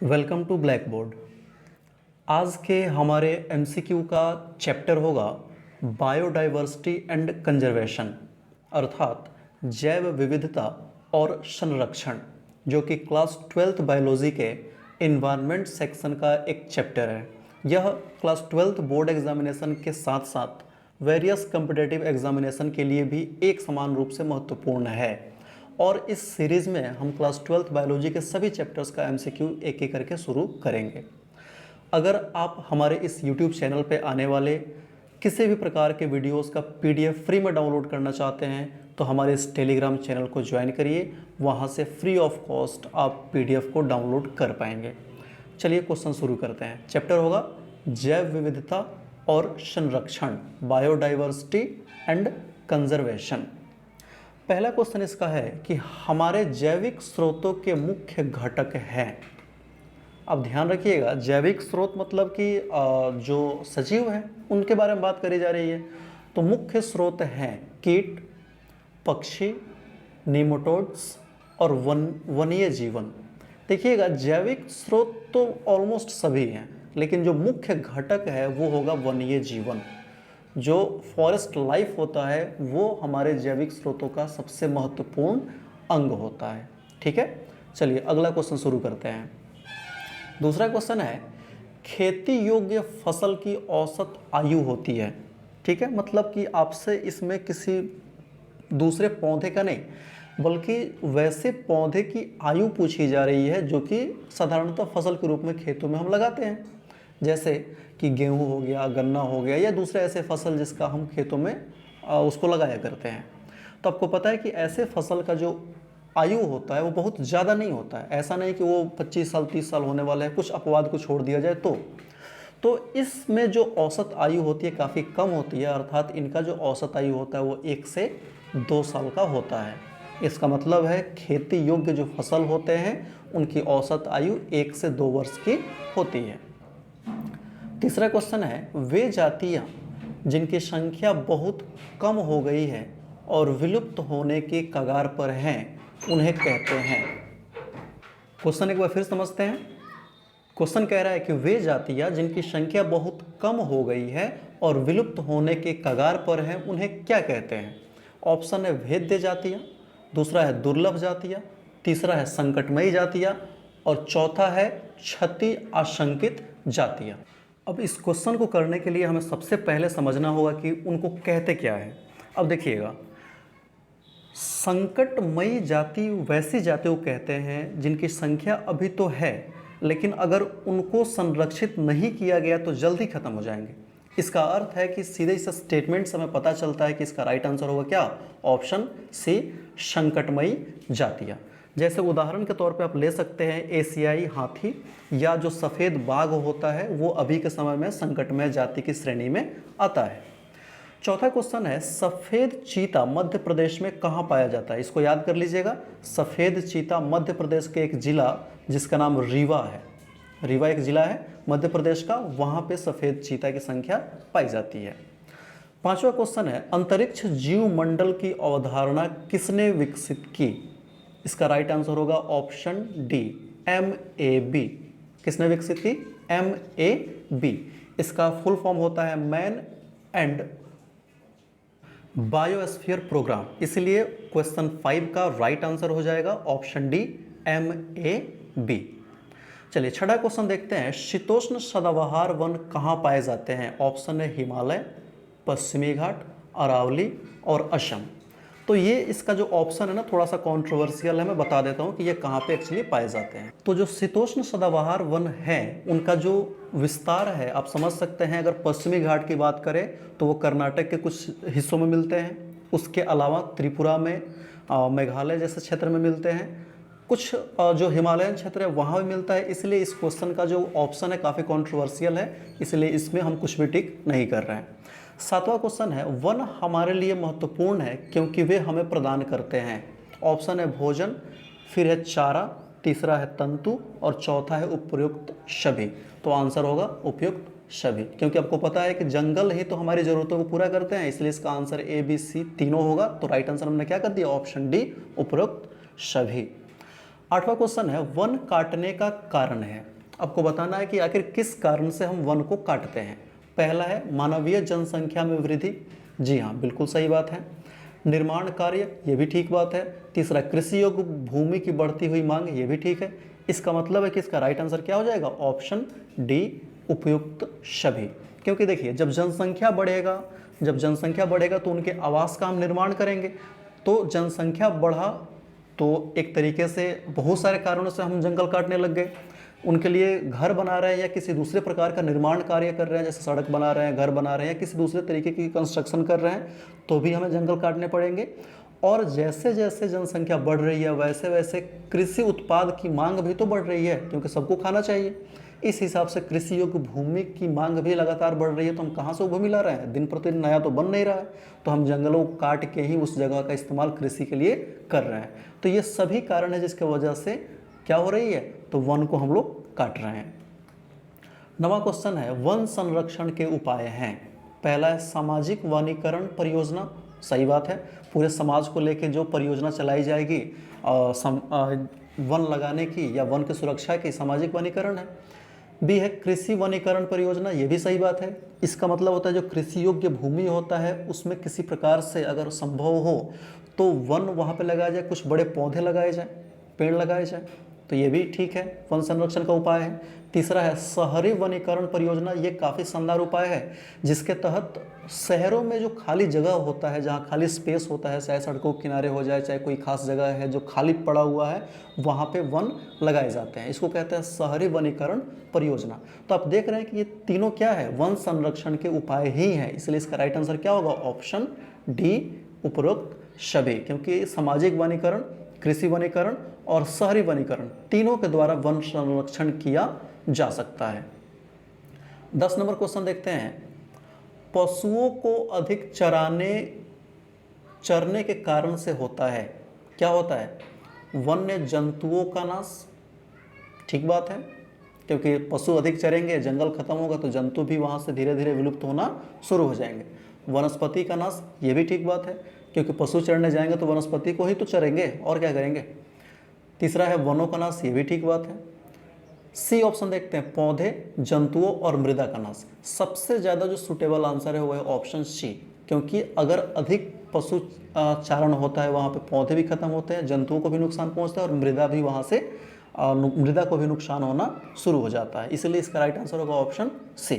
Welcome to black board. आज के हमारे एमसीक्यू का चैप्टर होगा बायोडाइवर्सिटी एंड कंजर्वेशन, अर्थात जैव विविधता और संरक्षण, जो कि क्लास 12th बायोलॉजी के इन्वायरमेंट सेक्शन का एक चैप्टर है। यह क्लास 12th बोर्ड एग्जामिनेशन के साथ साथ वेरियस कम्पिटिटिव एग्जामिनेशन के लिए भी एक समान रूप से महत्वपूर्ण है। और इस सीरीज़ में हम क्लास 12th बायोलॉजी के सभी चैप्टर्स का एमसीक्यू एक एक करके शुरू करेंगे। अगर आप हमारे इस यूट्यूब चैनल पे आने वाले किसी भी प्रकार के वीडियोस का पीडीएफ फ्री में डाउनलोड करना चाहते हैं तो हमारे इस टेलीग्राम चैनल को ज्वाइन करिए। वहाँ से फ्री ऑफ कॉस्ट आप पीडीएफ को डाउनलोड कर पाएंगे। चलिए क्वेश्चन शुरू करते हैं। चैप्टर होगा जैव विविधता और संरक्षण, बायोडाइवर्सिटी एंड कंजर्वेशन। पहला क्वेश्चन इसका है कि हमारे जैविक स्रोतों के मुख्य घटक हैं। अब ध्यान रखिएगा, जैविक स्रोत मतलब कि जो सजीव हैं उनके बारे में बात करी जा रही है। तो मुख्य स्रोत हैं कीट, पक्षी, नीमोटोड्स और वन्य जीवन। देखिएगा, जैविक स्रोत तो ऑलमोस्ट सभी हैं, लेकिन जो मुख्य घटक है वो होगा वन्य जीवन। जो फॉरेस्ट लाइफ होता है वो हमारे जैविक स्रोतों का सबसे महत्वपूर्ण अंग होता है। ठीक है, चलिए अगला क्वेश्चन शुरू करते हैं। दूसरा क्वेश्चन है, खेती योग्य फसल की औसत आयु होती है। ठीक है, मतलब कि आपसे इसमें किसी दूसरे पौधे का नहीं बल्कि वैसे पौधे की आयु पूछी जा रही है जो कि साधारणतः फसल के रूप में खेतों में हम लगाते हैं, जैसे कि गेहूं हो गया, गन्ना हो गया या दूसरे ऐसे फसल जिसका हम खेतों में उसको लगाया करते हैं। तो आपको पता है कि ऐसे फसल का जो आयु होता है वो बहुत ज़्यादा नहीं होता है। ऐसा नहीं कि वो 25 साल 30 साल होने वाला है, कुछ अपवाद को छोड़ दिया जाए तो इसमें जो औसत आयु होती है काफ़ी कम होती है, अर्थात इनका जो औसत आयु होता है वो 1 से 2 साल का होता है। इसका मतलब है खेती योग्य जो फसल होते हैं उनकी औसत आयु 1 से 2 वर्ष की होती है। तीसरा क्वेश्चन है, वे जातियाँ जिनकी संख्या बहुत कम हो गई है और विलुप्त होने की कगार पर हैं उन्हें कहते हैं। क्वेश्चन एक बार फिर समझते हैं। क्वेश्चन कह रहा है कि वे जातियाँ जिनकी संख्या बहुत कम हो गई है और विलुप्त होने के कगार पर हैं उन्हें क्या कहते हैं। ऑप्शन है भेद्य जातियाँ, दूसरा है दुर्लभ जातियाँ, तीसरा है संकटमयी जातियाँ और चौथा है क्षति आशंकित जातियाँ। अब इस क्वेश्चन को करने के लिए हमें सबसे पहले समझना होगा कि उनको कहते क्या है। अब देखिएगा, संकटमयी जाति वैसी जाति को कहते हैं जिनकी संख्या अभी तो है लेकिन अगर उनको संरक्षित नहीं किया गया तो जल्दी खत्म हो जाएंगे। इसका अर्थ है कि सीधे इस स्टेटमेंट से हमें पता चलता है कि इसका राइट आंसर होगा क्या, ऑप्शन सी, संकटमयी जातियाँ। जैसे उदाहरण के तौर पे आप ले सकते हैं एशियाई हाथी या जो सफ़ेद बाघ होता है वो अभी के समय में संकटमय जाति की श्रेणी में आता है। चौथा क्वेश्चन है, सफ़ेद चीता मध्य प्रदेश में कहाँ पाया जाता है। इसको याद कर लीजिएगा, सफ़ेद चीता मध्य प्रदेश के एक जिला जिसका नाम रीवा है। रीवा एक जिला है मध्य प्रदेश का, वहाँ पे सफ़ेद चीता की संख्या पाई जाती है। पांचवा क्वेश्चन है, अंतरिक्ष जीव मंडल की अवधारणा किसने विकसित की। इसका राइट आंसर होगा ऑप्शन डी, MAB। किसने विकसित की, MAB। इसका फुल फॉर्म होता है मैन एंड बायोस्फीयर प्रोग्राम, इसलिए क्वेश्चन 5 का राइट आंसर हो जाएगा ऑप्शन डी, MAB। चलिए छठा क्वेश्चन देखते हैं, शीतोष्ण सदाबहार वन कहाँ पाए जाते हैं। ऑप्शन है हिमालय, पश्चिमी घाट, अरावली और असम। तो ये इसका जो ऑप्शन है ना थोड़ा सा कंट्रोवर्शियल है, मैं बता देता हूँ कि ये कहाँ पे एक्चुअली पाए जाते हैं। तो जो शीतोष्ण सदाबहार वन है उनका जो विस्तार है आप समझ सकते हैं। अगर पश्चिमी घाट की बात करें तो वो कर्नाटक के कुछ हिस्सों में मिलते हैं, उसके अलावा त्रिपुरा में, मेघालय जैसे क्षेत्र में मिलते हैं, कुछ जो हिमालयन क्षेत्र है वहाँ भी मिलता है। इसलिए इस क्वेश्चन का जो ऑप्शन है काफ़ी कंट्रोवर्शियल है, इसलिए इसमें हम कुछ भी टिक नहीं कर रहे हैं। सातवां क्वेश्चन है, वन हमारे लिए महत्वपूर्ण है क्योंकि वे हमें प्रदान करते हैं। ऑप्शन है भोजन, फिर है चारा, तीसरा है तंतु और चौथा है उपयुक्त सभी। तो आंसर होगा उपयुक्त सभी, क्योंकि आपको पता है कि जंगल ही तो हमारी ज़रूरतों को पूरा करते हैं, इसलिए इसका आंसर ABC तीनों होगा। तो राइट आंसर हमने क्या कर दिया, ऑप्शन डी, उपयुक्त सभी। 8वां क्वेश्चन है वन काटने का कारण है। आपको बताना है कि आखिर किस कारण से हम वन को काटते हैं। पहला है मानवीय जनसंख्या में वृद्धि, जी हाँ बिल्कुल सही बात है। निर्माण कार्य, ये भी ठीक बात है। तीसरा कृषि योग्य भूमि की बढ़ती हुई मांग, ये भी ठीक है। इसका मतलब है कि इसका राइट आंसर क्या हो जाएगा, ऑप्शन डी उपयुक्त सभी। क्योंकि देखिए जब जनसंख्या बढ़ेगा तो उनके आवास का हम निर्माण करेंगे। तो जनसंख्या बढ़ा तो एक तरीके से बहुत सारे कारणों से हम जंगल काटने लग गए। उनके लिए घर बना रहे हैं या किसी दूसरे प्रकार का निर्माण कार्य कर रहे हैं, जैसे सड़क बना रहे हैं, घर बना रहे हैं, किसी दूसरे तरीके की कंस्ट्रक्शन कर रहे हैं, तो भी हमें जंगल काटने पड़ेंगे। और जैसे जैसे जनसंख्या बढ़ रही है वैसे वैसे कृषि उत्पाद की मांग भी तो बढ़ रही है, क्योंकि सबको खाना चाहिए। इस हिसाब से कृषि योग्य भूमि की मांग भी लगातार बढ़ रही है। तो हम कहाँ से वो भूमि ला रहे हैं, दिन प्रतिदिन नया तो बन नहीं रहा है, तो हम जंगलों को काट के ही उस जगह का इस्तेमाल कृषि के लिए कर रहे हैं। तो ये सभी कारण है जिसकी वजह से क्या हो रही है, तो वन को हम लोग काट रहे हैं। 9वां क्वेश्चन है वन संरक्षण के उपाय हैं। पहला है सामाजिक वनीकरण परियोजना, सही बात है। पूरे समाज को लेके जो परियोजना चलाई जाएगी वन लगाने की या वन की सुरक्षा की, सामाजिक वनीकरण है। बी है कृषि वनीकरण परियोजना, ये भी सही बात है। इसका मतलब होता है जो कृषि योग्य भूमि होता है उसमें किसी प्रकार से अगर संभव हो तो वन वहाँ पे लगाया जाए, कुछ बड़े पौधे लगाए जाए, पेड़ लगाए जाए, तो ये भी ठीक है, वन संरक्षण का उपाय है। तीसरा है शहरी वनीकरण परियोजना, ये काफ़ी शानदार उपाय है जिसके तहत शहरों में जो खाली जगह होता है, जहाँ खाली स्पेस होता है, चाहे सड़कों के किनारे हो जाए, चाहे कोई खास जगह है जो खाली पड़ा हुआ है, वहाँ पे वन लगाए जाते हैं। इसको कहते हैं शहरी वनीकरण परियोजना। तो आप देख रहे हैं कि ये तीनों क्या है, वन संरक्षण के उपाय ही हैं। इसलिए इसका राइट आंसर क्या होगा, ऑप्शन डी उपरोक्त सभी। क्योंकि सामाजिक वनीकरण, कृषि वनीकरण और शहरी वनीकरण तीनों के द्वारा वन संरक्षण किया जा सकता है। 10 नंबर क्वेश्चन देखते हैं। पशुओं को अधिक चरने के कारण से होता है, क्या होता है, वन्य जंतुओं का नाश, ठीक बात है। क्योंकि पशु अधिक चरेंगे, जंगल खत्म होगा तो जंतु भी वहाँ से धीरे धीरे विलुप्त होना शुरू हो जाएंगे। वनस्पति का नाश, ये भी ठीक बात है, क्योंकि पशु चरने जाएंगे तो वनस्पति को ही तो चरेंगे और क्या करेंगे। तीसरा है वनों का नाश, ये भी ठीक बात है। सी ऑप्शन देखते हैं, पौधे, जंतुओं और मृदा का नाश। सबसे ज़्यादा जो सुटेबल आंसर है वो है ऑप्शन सी, क्योंकि अगर अधिक पशु चारण होता है वहाँ पे पौधे भी खत्म होते हैं, जंतुओं को भी नुकसान पहुँचता है और मृदा भी वहाँ से मृदा को भी नुकसान होना शुरू हो जाता है। इसलिए इसका राइट आंसर होगा ऑप्शन सी।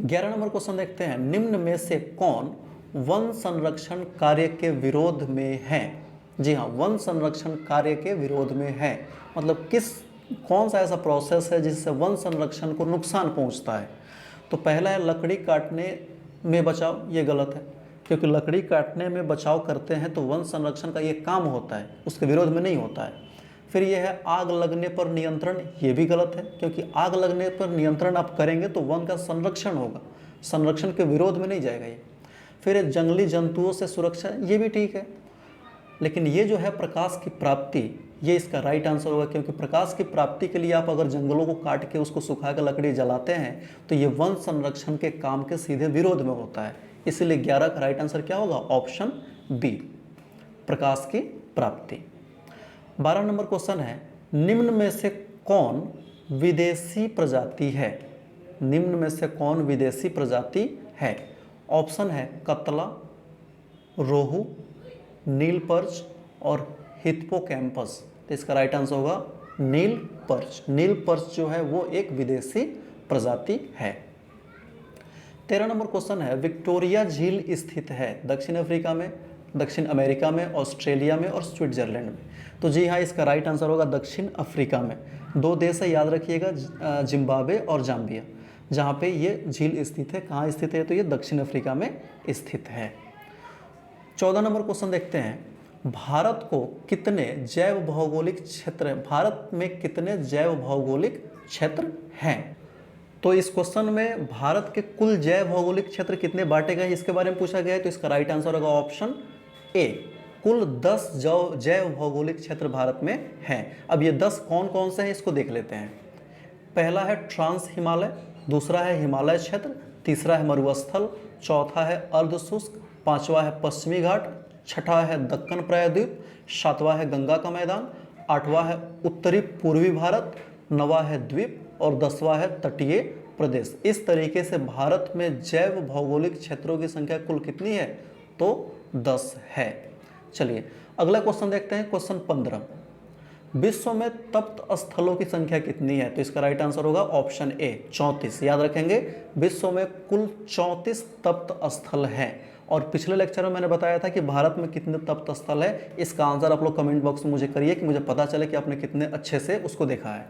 11 नंबर क्वेश्चन देखते हैं। निम्न में से कौन वन संरक्षण कार्य के विरोध में है। जी हाँ, वन संरक्षण कार्य के विरोध में है, मतलब कौन सा ऐसा प्रोसेस है जिससे वन संरक्षण को नुकसान पहुंचता है। तो पहला है लकड़ी काटने में बचाव, ये गलत है, क्योंकि लकड़ी काटने में बचाव करते हैं तो वन संरक्षण का ये काम होता है, उसके विरोध में नहीं होता है। फिर यह है आग लगने पर नियंत्रण, ये भी गलत है, क्योंकि आग लगने पर नियंत्रण आप करेंगे तो वन का संरक्षण होगा, संरक्षण के विरोध में नहीं जाएगा ये। फिर जंगली जंतुओं से सुरक्षा, ये भी ठीक है, लेकिन ये जो है प्रकाश की प्राप्ति, ये इसका राइट आंसर होगा, क्योंकि प्रकाश की प्राप्ति के लिए आप अगर जंगलों को काट के उसको सुखा कर लकड़ी जलाते हैं तो ये वन संरक्षण के काम के सीधे विरोध में होता है। इसीलिए 11 का राइट आंसर क्या होगा, ऑप्शन बी, प्रकाश की प्राप्ति। 12 नंबर क्वेश्चन है। निम्न में से कौन विदेशी प्रजाति है। निम्न में से कौन विदेशी प्रजाति है। ऑप्शन है कतला, रोहू, नील पर्च और हिप्पोकैम्पस। तो इसका राइट आंसर होगा नील पर्च। नील पर्च जो है वो एक विदेशी प्रजाति है। 13 नंबर क्वेश्चन है। विक्टोरिया झील स्थित है दक्षिण अफ्रीका में, दक्षिण अमेरिका में, ऑस्ट्रेलिया में और स्विट्जरलैंड में। तो जी हाँ, इसका राइट आंसर होगा दक्षिण अफ्रीका में। 2 देश है, याद रखिएगा, जिम्बाब्वे और जाम्बिया, जहाँ पे ये झील स्थित है। कहाँ स्थित है, तो ये दक्षिण अफ्रीका में स्थित है। 14 नंबर क्वेश्चन देखते हैं। भारत को कितने जैव भौगोलिक क्षेत्र, भारत में कितने जैव भौगोलिक क्षेत्र हैं। तो इस क्वेश्चन में भारत के कुल जैव भौगोलिक क्षेत्र कितने बांटे गए इसके बारे में पूछा गया है। तो इसका राइट आंसर होगा ऑप्शन ए, कुल 10 जैव भौगोलिक क्षेत्र भारत में हैं। अब ये 10 कौन कौन से हैं इसको देख लेते हैं। पहला है ट्रांस हिमालय, दूसरा है हिमालय क्षेत्र, तीसरा है मरुस्थल, चौथा है अर्धशुष्क, पांचवा है पश्चिमी घाट, छठा है दक्कन प्रायद्वीप, सातवां है गंगा का मैदान, 8वां है उत्तरी पूर्वी भारत, 9वां है द्वीप और 10वां है तटीय प्रदेश। इस तरीके से भारत में जैव भौगोलिक क्षेत्रों की संख्या कुल कितनी है? तो 10 है। चलिए अगला क्वेश्चन देखते हैं, क्वेश्चन 15। विश्व में तप्त स्थलों की संख्या कितनी है? तो इसका राइट आंसर होगा ऑप्शन ए 34। याद रखेंगे, विश्व में कुल 34 तप्त स्थल हैं। और पिछले लेक्चर में मैंने बताया था कि भारत में कितने तप्त स्थल है। इसका आंसर आप लोग कमेंट बॉक्स में मुझे करिए कि मुझे पता चले कि आपने कितने अच्छे से उसको देखा है।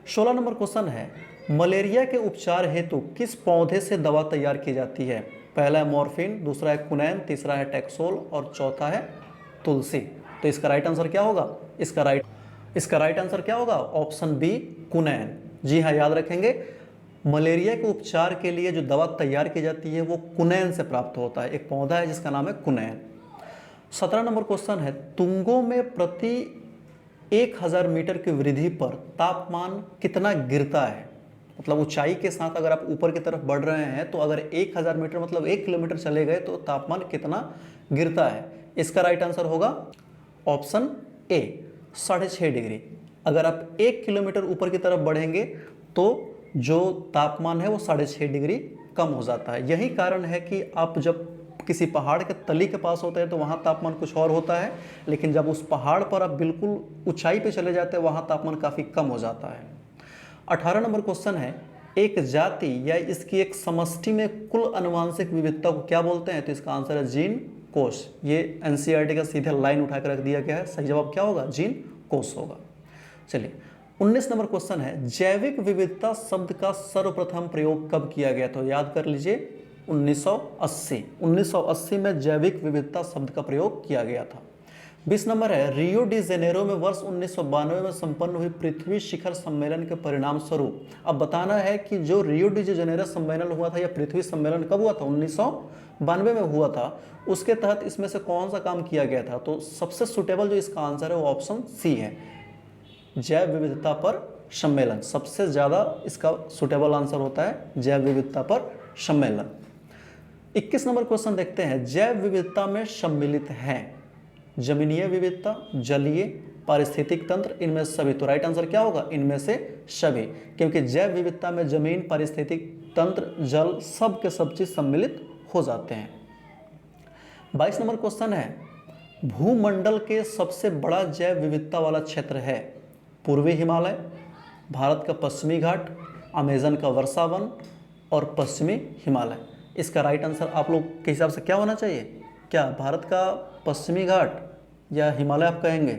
16 नंबर क्वेश्चन है, मलेरिया के उपचार हेतु किस पौधे से दवा तैयार की जाती है? पहला है मॉर्फिन, दूसरा है कुनैन, तीसरा है टैक्सोल और चौथा है तुलसी। तो इसका राइट आंसर क्या होगा? इसका राइट आंसर क्या होगा? ऑप्शन बी कुनैन। जी हाँ, याद रखेंगे, मलेरिया के उपचार के लिए जो दवा तैयार की जाती है वो कुनैन से प्राप्त होता है। एक पौधा है जिसका नाम है कुनैन। 17 नंबर क्वेश्चन है, तुंगों में प्रति 1000 मीटर की वृद्धि पर तापमान कितना गिरता है? मतलब ऊंचाई के साथ अगर आप ऊपर की तरफ बढ़ रहे हैं तो अगर 1000 मीटर मतलब 1 किलोमीटर चले गए तो तापमान कितना गिरता है? इसका राइट आंसर होगा ऑप्शन ए 6.5 डिग्री। अगर आप 1 किलोमीटर ऊपर की तरफ बढ़ेंगे तो जो तापमान है वो 6.5 डिग्री कम हो जाता है। यही कारण है कि आप जब किसी पहाड़ के तली के पास होते हैं तो वहाँ तापमान कुछ और होता है, लेकिन जब उस पहाड़ पर आप बिल्कुल ऊंचाई पे चले जाते हैं वहाँ तापमान काफ़ी कम हो जाता है। 18 नंबर क्वेश्चन है, एक जाति या इसकी एक समष्टि में कुल आनुवंशिक विविधता को क्या बोलते हैं? तो इसका आंसर है जीन कोश। ये एनसीईआरटी का सीधे लाइन उठाकर रख दिया गया है। सही जवाब क्या होगा? जीन कोश होगा। चलिए 19 नंबर क्वेश्चन है, जैविक विविधता शब्द का सर्वप्रथम प्रयोग कब किया गया? तो याद कर लीजिए 1980 में जैविक विविधता शब्द का प्रयोग किया गया था। 20 नंबर है, रियो डी जेनेरो में वर्ष 1992 में संपन्न हुई पृथ्वी शिखर सम्मेलन के परिणाम स्वरूप अब बताना है कि जो रियो डी जेनेरो सम्मेलन हुआ था या पृथ्वी सम्मेलन कब हुआ था? 1992 में हुआ था। उसके तहत इसमें से कौन सा काम किया गया था? तो सबसे सुटेबल जो इसका आंसर है वो ऑप्शन सी है, जैव विविधता पर सम्मेलन। सबसे ज़्यादा इसका सुटेबल आंसर होता है जैव विविधता पर सम्मेलन। 21 नंबर क्वेश्चन देखते हैं, जैव विविधता में सम्मिलित हैं जमीनीय विविधता, जलीय, पारिस्थितिक तंत्र, इनमें सभी। तो राइट आंसर क्या होगा? इनमें से सभी, क्योंकि जैव विविधता में जमीन, पारिस्थितिक तंत्र, जल, सब के सब चीज सम्मिलित हो जाते हैं। 22 नंबर क्वेश्चन है, भूमंडल के सबसे बड़ा जैव विविधता वाला क्षेत्र है पूर्वी हिमालय, भारत का पश्चिमी घाट, अमेजन का वर्षा वन और पश्चिमी हिमालय। इसका राइट आंसर आप लोग के हिसाब से क्या होना चाहिए? क्या भारत का पश्चिमी घाट या हिमालय आप कहेंगे?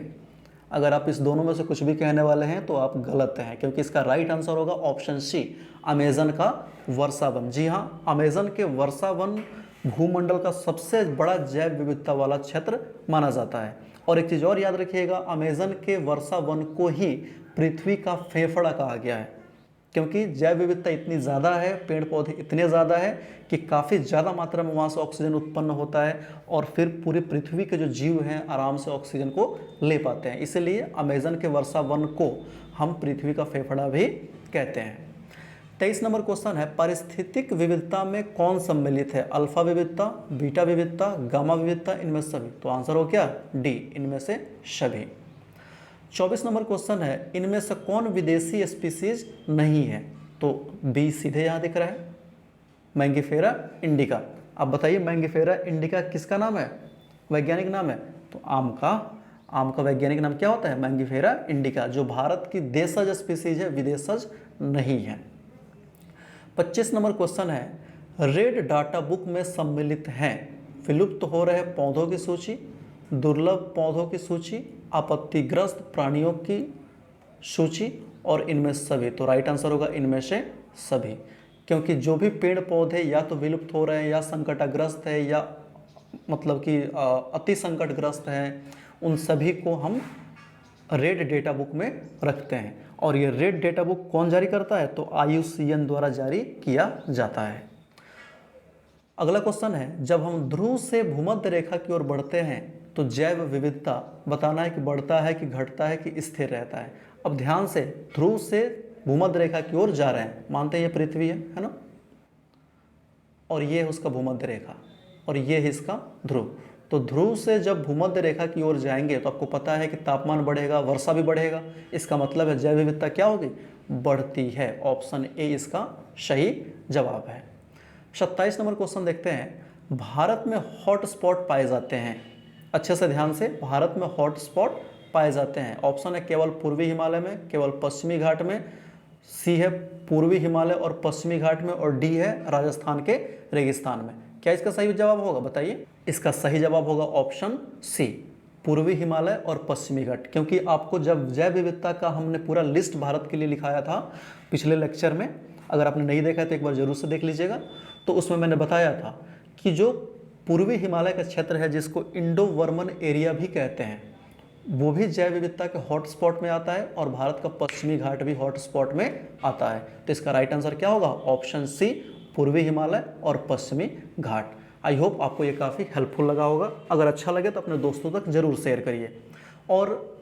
अगर आप इस दोनों में से कुछ भी कहने वाले हैं तो आप गलत हैं, क्योंकि इसका राइट आंसर होगा ऑप्शन सी, अमेजन का वर्षा वन। जी हाँ, अमेजन के वर्षा वन भूमंडल का सबसे बड़ा जैव विविधता वाला क्षेत्र माना जाता है। और एक चीज़ और याद रखिएगा, अमेजन के वर्षा वन को ही पृथ्वी का फेफड़ा कहा गया है, क्योंकि जैव विविधता इतनी ज़्यादा है, पेड़ पौधे इतने ज़्यादा है कि काफ़ी ज़्यादा मात्रा में वहाँ से ऑक्सीजन उत्पन्न होता है और फिर पूरी पृथ्वी के जो जीव हैं आराम से ऑक्सीजन को ले पाते हैं। इसलिए अमेजन के वर्षा वन को हम पृथ्वी का फेफड़ा भी कहते हैं। 23 नंबर क्वेश्चन है, पारिस्थितिक विविधता में कौन सम्मिलित है? अल्फा विविधता, बीटा विविधता, गामा विविधता, इनमें सभी। तो आंसर हो क्या? डी, इनमें से सभी। 24 नंबर क्वेश्चन है, इनमें से कौन विदेशी स्पीसीज नहीं है? तो बी सीधे यहाँ दिख रहा है, मैंगिफेरा इंडिका। अब बताइए मैंगिफेरा इंडिका किसका नाम है, वैज्ञानिक नाम है? तो आम का वैज्ञानिक नाम क्या होता है? मैंगिफेरा इंडिका, जो भारत की देशज स्पीसीज है, विदेशज नहीं है। 25 नंबर क्वेश्चन है, रेड डाटा बुक में सम्मिलित हैं विलुप्त हो रहे पौधों की सूची, दुर्लभ पौधों की सूची, आपत्तिग्रस्त प्राणियों की सूची और इनमें सभी। तो राइट आंसर होगा इनमें से सभी, क्योंकि जो भी पेड़ पौधे या तो विलुप्त हो रहे हैं या संकटग्रस्त है या मतलब कि अति संकटग्रस्त हैं, उन सभी को हम रेड डेटा बुक में रखते हैं। और ये रेड डेटा बुक कौन जारी करता है? तो IUCN द्वारा जारी किया जाता है। अगला क्वेश्चन है, जब हम ध्रुव से भूमध्य रेखा की ओर बढ़ते हैं तो जैव विविधता बताना है कि बढ़ता है कि घटता है कि स्थिर रहता है। अब ध्यान से, ध्रुव से भूमध्य रेखा की ओर जा रहे हैं, मानते हैं ये पृथ्वी है ना, और ये है उसका भूमध्य रेखा और ये है इसका ध्रुव। तो ध्रुव से जब भूमध्य रेखा की ओर जाएंगे तो आपको पता है कि तापमान बढ़ेगा, वर्षा भी बढ़ेगा। इसका मतलब है जैव विविधता क्या होगी, बढ़ती है। ऑप्शन ए इसका सही जवाब है। 27 नंबर क्वेश्चन देखते हैं। भारत में हॉट स्पॉट पाए जाते हैं, अच्छे से ध्यान से, भारत में हॉट स्पॉट पाए जाते हैं। ऑप्शन है केवल पूर्वी हिमालय में, केवल पश्चिमी घाट में, सी है पूर्वी हिमालय और पश्चिमी घाट में, और डी है राजस्थान के रेगिस्तान में। क्या इसका सही जवाब होगा बताइए। इसका सही जवाब होगा ऑप्शन सी, पूर्वी हिमालय और पश्चिमी घाट। क्योंकि आपको जब जैव विविधता का हमने पूरा लिस्ट भारत के लिए लिखाया था पिछले लेक्चर में, अगर आपने नहीं देखा है तो एक बार जरूर से देख लीजिएगा, तो उसमें मैंने बताया था कि जो पूर्वी हिमालय का क्षेत्र है जिसको इंडो वर्मन एरिया भी कहते हैं, वो भी जैव विविधता के हॉटस्पॉट में आता है, और भारत का पश्चिमी घाट भी हॉटस्पॉट में आता है। तो इसका राइट आंसर क्या होगा, ऑप्शन सी, पूर्वी हिमालय और पश्चिमी घाट। आई होप आपको ये काफ़ी हेल्पफुल लगा होगा। अगर अच्छा लगे तो अपने दोस्तों तक जरूर शेयर करिए। और